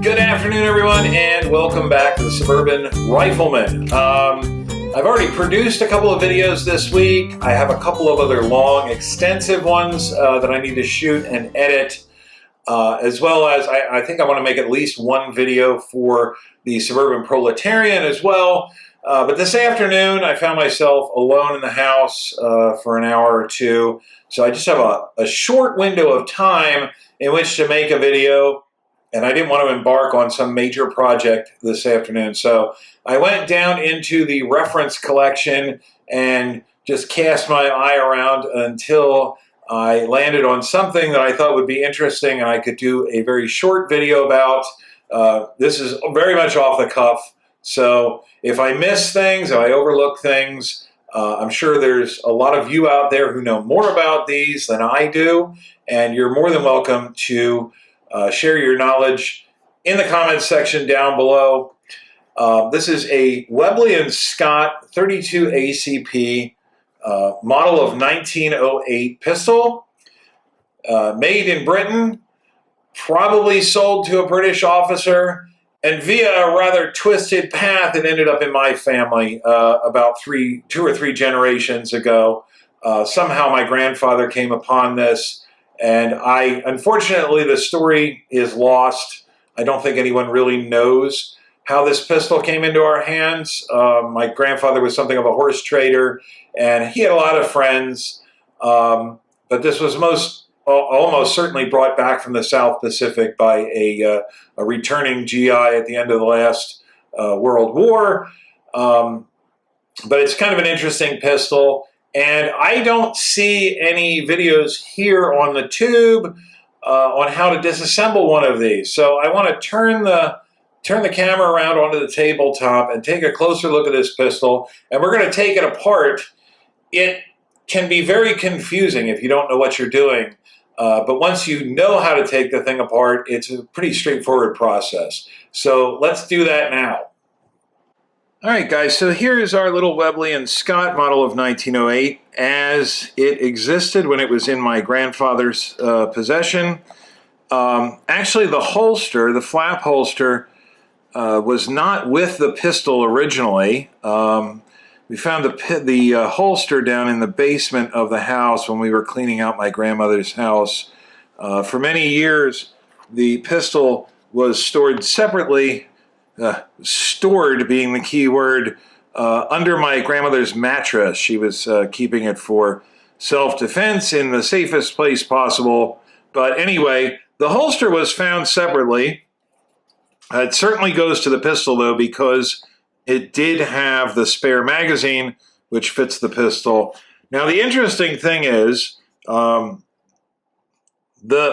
Good afternoon, everyone, and welcome back to the Suburban Rifleman. I've already produced a couple of videos this week. I have a couple of other long, extensive ones that I need to shoot and edit, as well as I think I want to make at least one video for the Suburban Proletarian as well. But this afternoon, I found myself alone in the house for an hour or two, so I just have a short window of time in which to make a video. And I didn't want to embark on some major project this afternoon. So I went down into the reference collection and just cast my eye around until I landed on something that I thought would be interesting and I could do a very short video about. This is very much off the cuff. So if I miss things, if I overlook things, I'm sure there's a lot of you out there who know more about these than I do. And you're more than welcome to share your knowledge in the comments section down below. This is a Webley and Scott 32 ACP model of 1908 pistol, made in Britain, probably sold to a British officer, and via a rather twisted path it ended up in my family about two or three generations ago. Somehow my grandfather came upon this. And unfortunately, the story is lost. I don't think anyone really knows how this pistol came into our hands. My grandfather was something of a horse trader, and he had a lot of friends. But this was almost certainly brought back from the South Pacific by a returning GI at the end of the last World War. But it's kind of an interesting pistol. And I don't see any videos here on the tube on how to disassemble one of these. So I want to turn the camera around onto the tabletop and take a closer look at this pistol. And we're going to take it apart. It can be very confusing if you don't know what you're doing. But once you know how to take the thing apart, it's a pretty straightforward process. So let's do that now. All right, guys, so here's our little Webley and Scott model of 1908 as it existed when it was in my grandfather's possession. Actually, the holster, the flap holster, was not with the pistol originally. We found the holster down in the basement of the house when we were cleaning out my grandmother's house. For many years, the pistol was stored separately, stored being the key word, under my grandmother's mattress. She was keeping it for self-defense in the safest place possible. But anyway, the holster was found separately. It certainly goes to the pistol, though, because it did have the spare magazine, which fits the pistol. Now, the interesting thing is, the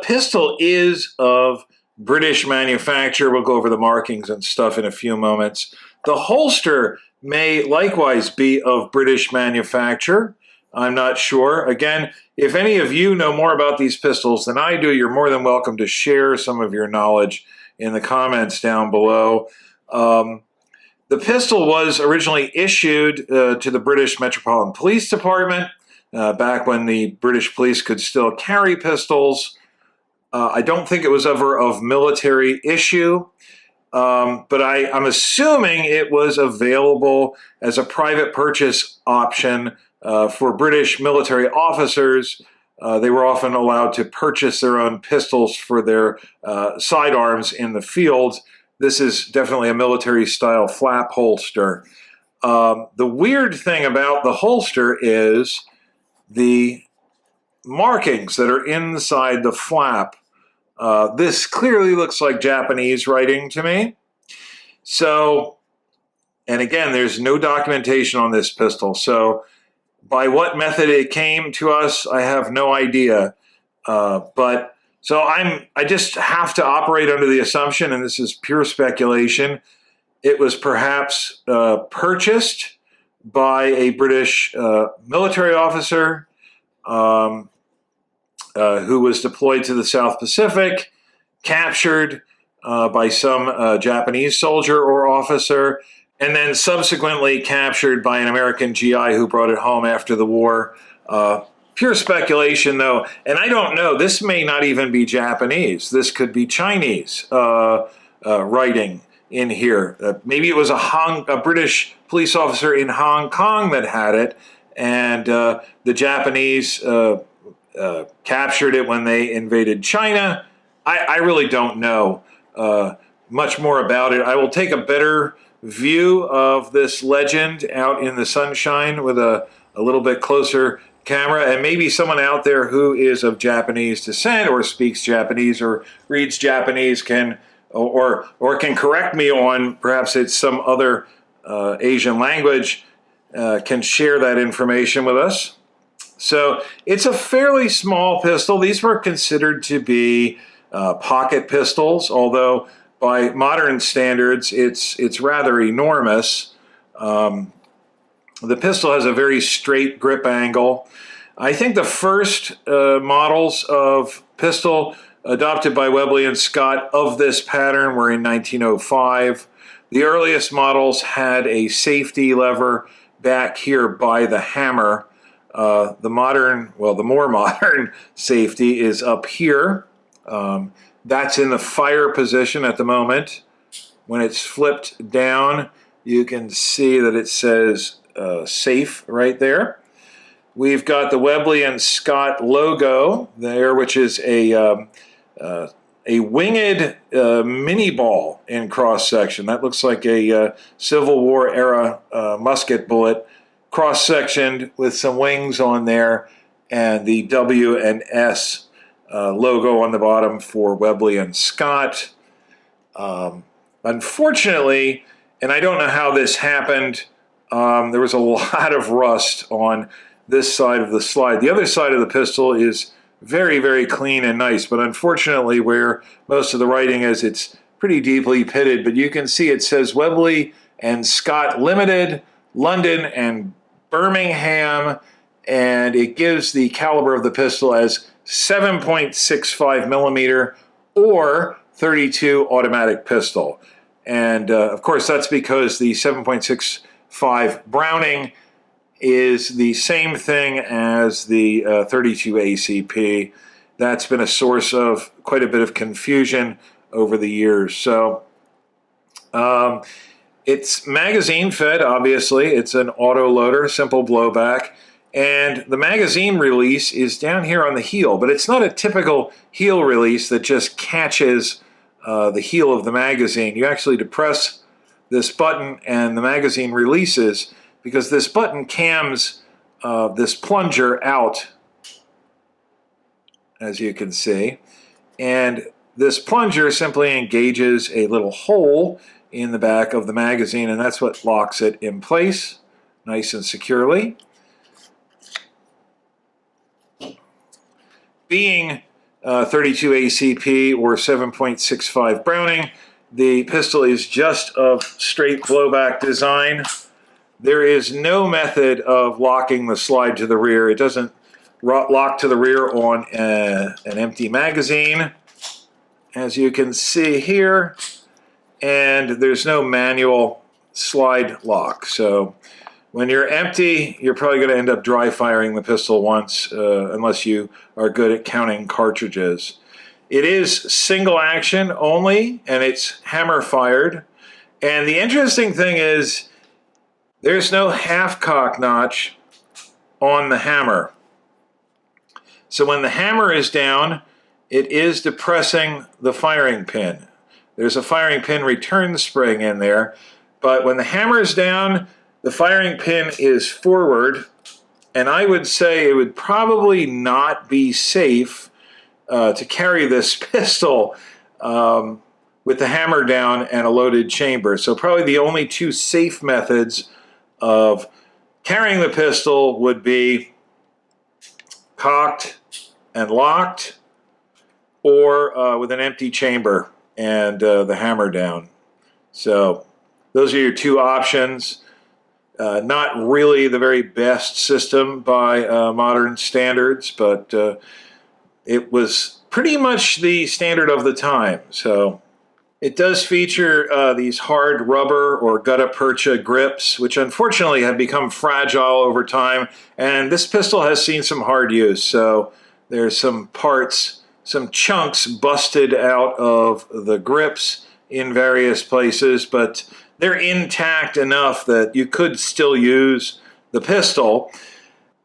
pistol is of British manufacture. We'll go over the markings and stuff in a few moments. The holster may likewise be of British manufacture. I'm not sure. Again, if any of you know more about these pistols than I do, you're more than welcome to share some of your knowledge in the comments down below. The pistol was originally issued to the British Metropolitan Police Department back when the British police could still carry pistols. I don't think it was ever of military issue, but I'm assuming it was available as a private purchase option for British military officers. They were often allowed to purchase their own pistols for their sidearms in the field. This is definitely a military-style flap holster. The weird thing about the holster is the markings that are inside the flap. This clearly looks like Japanese writing to me. So, and again, there's no documentation on this pistol. So by what method it came to us, I have no idea. So I just have to operate under the assumption, and this is pure speculation, it was perhaps purchased by a British military officer who was deployed to the South Pacific, captured by some Japanese soldier or officer, and then subsequently captured by an American GI who brought it home after the war. Pure speculation, though, and I don't know. This may not even be Japanese. This could be Chinese. writing in here. Maybe it was a British police officer in Hong Kong that had it, and the Japanese captured it when they invaded China. I really don't know much more about it. I will take a better view of this legend out in the sunshine with a little bit closer camera, and maybe someone out there who is of Japanese descent or speaks Japanese or reads Japanese can or can correct me on perhaps it's some other Asian language, can share that information with us. So it's a fairly small pistol. These were considered to be pocket pistols, although by modern standards it's rather enormous. The pistol has a very straight grip angle. I think the first models of pistol adopted by Webley and Scott of this pattern were in 1905. The earliest models had a safety lever back here by the hammer. The more modern safety is up here. That's in the fire position at the moment. When it's flipped down, you can see that it says safe right there. We've got the Webley and Scott logo there, which is a winged mini ball in cross section. That looks like a Civil War era musket bullet, cross sectioned with some wings on there, and the W and S logo on the bottom for Webley and Scott. Unfortunately, and I don't know how this happened, there was a lot of rust on this side of the slide. The other side of the pistol is very, very clean and nice, but unfortunately where most of the writing is, it's pretty deeply pitted, but you can see it says Webley and Scott Limited, London and Birmingham, and it gives the caliber of the pistol as 7.65 millimeter or 32 automatic pistol. And of course that's because the 7.65 Browning is the same thing as the 32 ACP. That's been a source of quite a bit of confusion over the years. So it's magazine fed, obviously. It's an auto loader, simple blowback. And the magazine release is down here on the heel, but it's not a typical heel release that just catches the heel of the magazine. You actually depress this button and the magazine releases, because this button cams this plunger out, as you can see. And this plunger simply engages a little hole in the back of the magazine, and that's what locks it in place nice and securely. Being 32 ACP or 7.65 Browning, the pistol is just of straight blowback design. There is no method of locking the slide to the rear. It doesn't lock to the rear on an empty magazine, as you can see here, and there's no manual slide lock. So when you're empty, you're probably going to end up dry firing the pistol once, unless you are good at counting cartridges. It is single action only, and it's hammer fired. And the interesting thing is, there's no half cock notch on the hammer. So when the hammer is down, it is depressing the firing pin. There's a firing pin return spring in there, but when the hammer is down, the firing pin is forward, and I would say it would probably not be safe to carry this pistol with the hammer down and a loaded chamber. So probably the only two safe methods of carrying the pistol would be cocked and locked, or with an empty chamber and the hammer down. So those are your two options. Not really the very best system by modern standards, but it was pretty much the standard of the time. So it does feature these hard rubber or gutta percha grips, which unfortunately have become fragile over time, and this pistol has seen some hard use. So there's some parts, some chunks busted out of the grips, in various places, but they're intact enough that you could still use the pistol.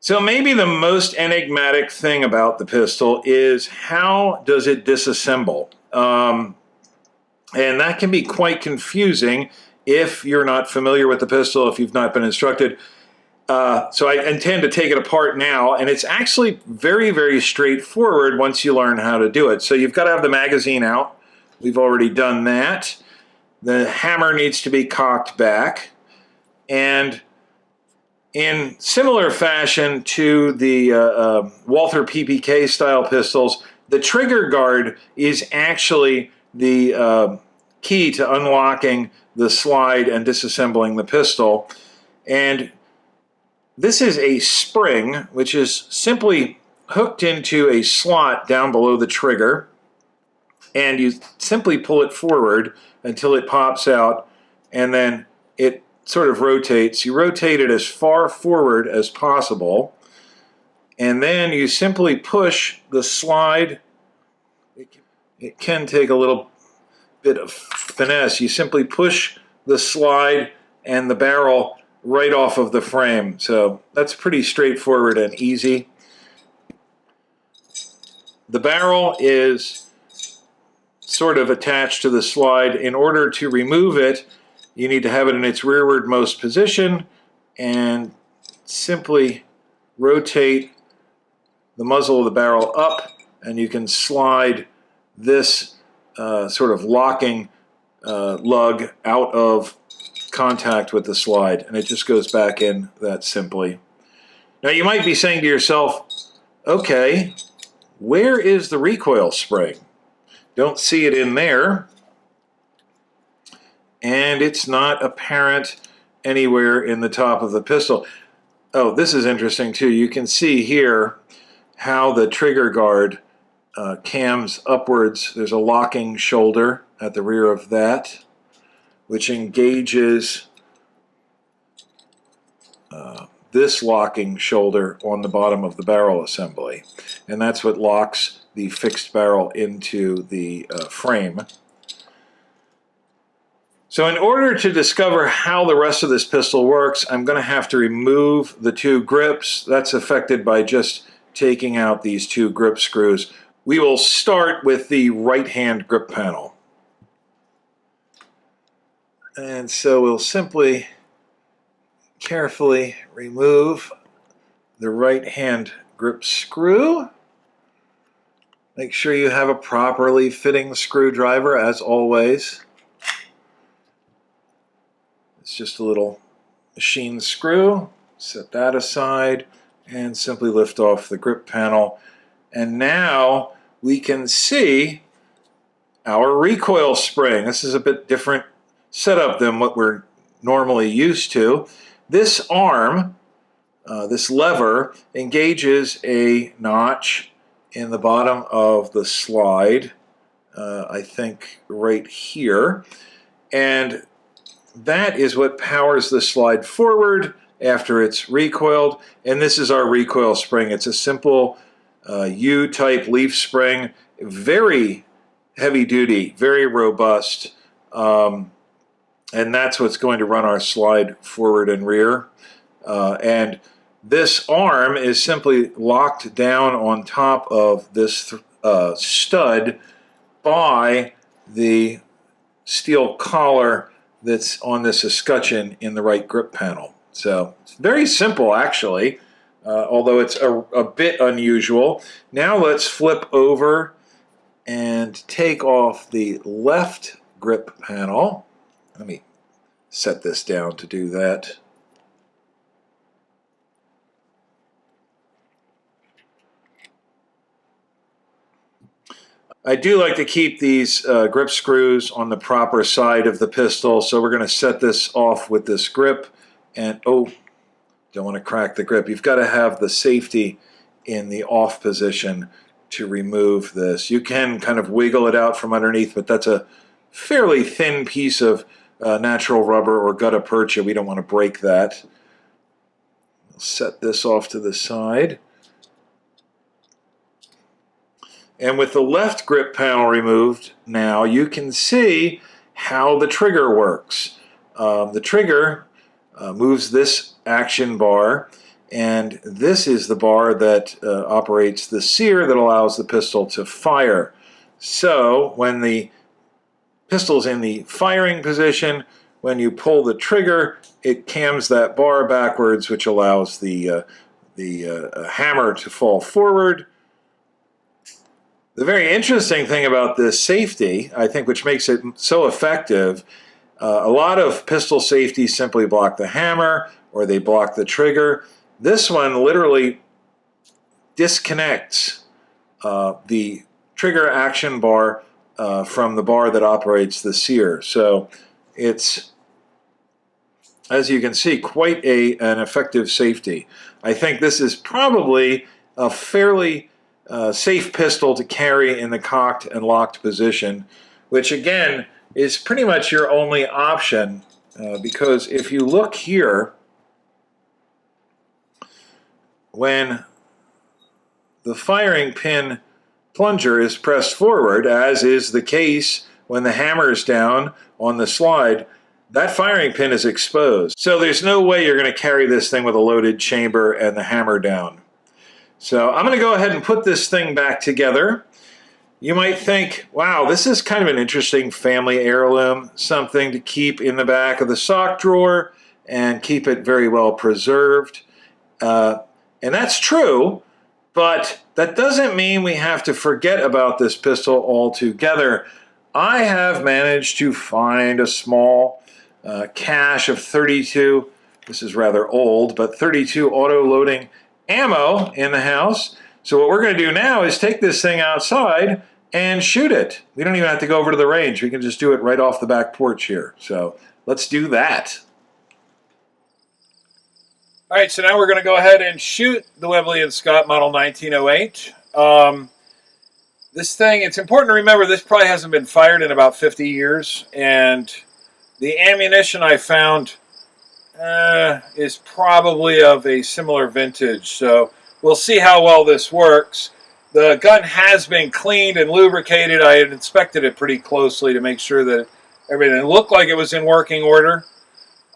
So maybe the most enigmatic thing about the pistol is how does it disassemble? And that can be quite confusing if you're not familiar with the pistol, if you've not been instructed. So I intend to take it apart now, and it's actually very, very straightforward once you learn how to do it. So you've got to have the magazine out. We've already done that. The hammer needs to be cocked back. And in similar fashion to the Walther PPK style pistols, the trigger guard is actually the key to unlocking the slide and disassembling the pistol. And this is a spring which is simply hooked into a slot down below the trigger, and you simply pull it forward until it pops out, and then it sort of rotates. You rotate it as far forward as possible, and then you simply push the slide. It can take a little bit of finesse. You simply push the slide and the barrel right off of the frame. So that's pretty straightforward and easy. The barrel is sort of attached to the slide. In order to remove it, you need to have it in its rearwardmost position and simply rotate the muzzle of the barrel up, and you can slide this sort of locking lug out of contact with the slide, and it just goes back in that simply. Now you might be saying to yourself, okay, where is the recoil spring? Don't see it in there, and it's not apparent anywhere in the top of the pistol. Oh, this is interesting too. You can see here how the trigger guard cams upwards. There's a locking shoulder at the rear of that, which engages this locking shoulder on the bottom of the barrel assembly. And that's what locks the fixed barrel into the frame. So in order to discover how the rest of this pistol works, I'm going to have to remove the two grips. That's affected by just taking out these two grip screws. We will start with the right-hand grip panel. And so we'll simply carefully remove the right-hand grip screw. Make sure you have a properly fitting screwdriver, as always. It's just a little machine screw. Set that aside and simply lift off the grip panel. And now we can see our recoil spring. This is a bit different setup than what we're normally used to. This arm, this lever, engages a notch in the bottom of the slide, I think right here, and that is what powers the slide forward after it's recoiled. And this is our recoil spring. It's a simple U-type leaf spring, very heavy duty, very robust, and that's what's going to run our slide forward and rear. And this arm is simply locked down on top of this stud by the steel collar that's on this escutcheon in the right grip panel. So it's very simple, actually, although it's a bit unusual. Now let's flip over and take off the left grip panel. Let me set this down to do that. I do like to keep these grip screws on the proper side of the pistol, so we're going to set this off with this grip. And oh, don't want to crack the grip. You've got to have the safety in the off position to remove this. You can kind of wiggle it out from underneath, but that's a fairly thin piece of natural rubber or gutta percha. We don't want to break that. We'll set this off to the side. And with the left grip panel removed now, you can see how the trigger works. The trigger moves this action bar, and this is the bar that operates the sear that allows the pistol to fire. So when the pistol's in the firing position, when you pull the trigger, it cams that bar backwards, which allows the hammer to fall forward. The very interesting thing about this safety, I think, which makes it so effective, a lot of pistol safeties simply block the hammer or they block the trigger. This one literally disconnects the trigger action bar from the bar that operates the sear. So it's, as you can see, quite an effective safety. I think this is probably a fairly safe pistol to carry in the cocked and locked position, which again is pretty much your only option because if you look here, when the firing pin plunger is pressed forward, as is the case when the hammer is down on the slide, that firing pin is exposed. So there's no way you're going to carry this thing with a loaded chamber and the hammer down. So I'm going to go ahead and put this thing back together. You might think, wow, this is kind of an interesting family heirloom, something to keep in the back of the sock drawer and keep it very well preserved. And that's true, but that doesn't mean we have to forget about this pistol altogether. I have managed to find a small cache of 32, this is rather old, but 32 auto-loading ammo in the house. So what we're going to do now is take this thing outside and shoot it. We don't even have to go over to the range. We can just do it right off the back porch here. So let's do that. All right, so now we're going to go ahead and shoot the Webley & Scott Model 1908. This thing, it's important to remember this probably hasn't been fired in about 50 years, and the ammunition I found is probably of a similar vintage, so we'll see how well this works. The gun has been cleaned and lubricated. I had inspected it pretty closely to make sure that everything looked like it was in working order.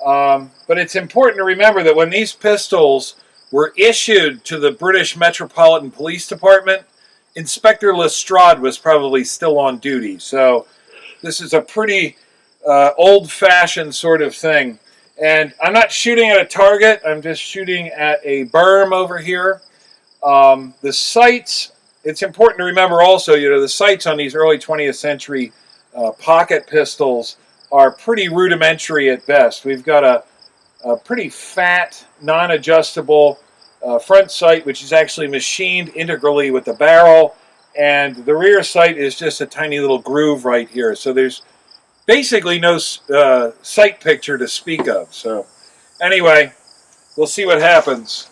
But it's important to remember that when these pistols were issued to the British Metropolitan Police Department, Inspector Lestrade was probably still on duty. So this is a pretty old-fashioned sort of thing. And I'm not shooting at a target. I'm just shooting at a berm over here. The sights, it's important to remember also, the sights on these early 20th century pocket pistols are pretty rudimentary at best. We've got a pretty fat, non-adjustable front sight, which is actually machined integrally with the barrel, and the rear sight is just a tiny little groove right here. So there's basically no sight picture to speak of. So anyway, we'll see what happens.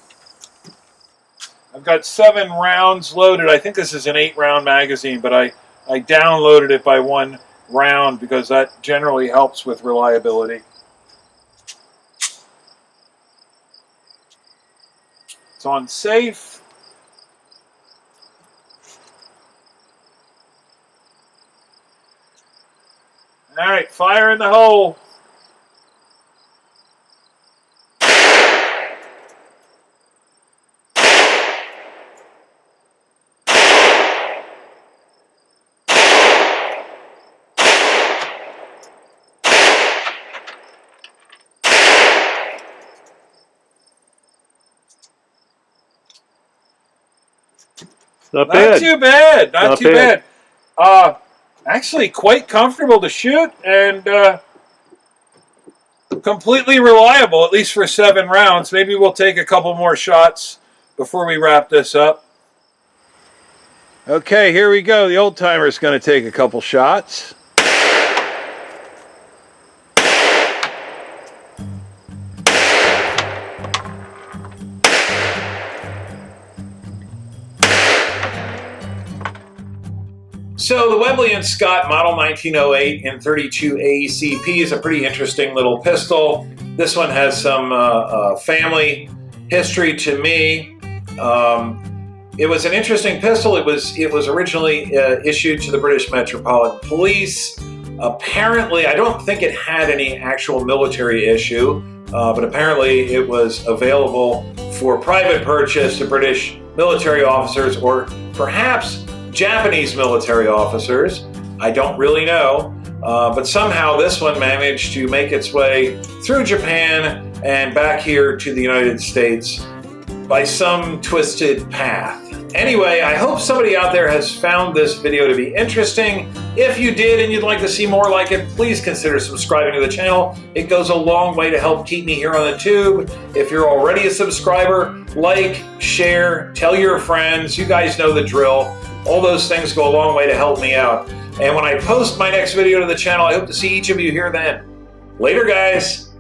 I've got 7 rounds loaded. I think this is an 8-round magazine, but I downloaded it by 1 round because that generally helps with reliability. It's on safe. All right, fire in the hole. Not too bad. Not too bad. Actually, quite comfortable to shoot and completely reliable, at least for 7 rounds. Maybe we'll take a couple more shots before we wrap this up. Okay, here we go. The old timer's going to take a couple shots. So the Webley & Scott Model 1908 in 32 ACP is a pretty interesting little pistol. This one has some family history to me. It was an interesting pistol. It was originally issued to the British Metropolitan Police. Apparently, I don't think it had any actual military issue, but apparently it was available for private purchase to British military officers or perhaps Japanese military officers. I don't really know, but somehow this one managed to make its way through Japan and back here to the United States by some twisted path. Anyway, I hope somebody out there has found this video to be interesting. If you did and you'd like to see more like it, please consider subscribing to the channel. It goes a long way to help keep me here on the tube. If you're already a subscriber, like, share, tell your friends. You guys know the drill. All those things go a long way to help me out. And when I post my next video to the channel, I hope to see each of you here then. Later, guys.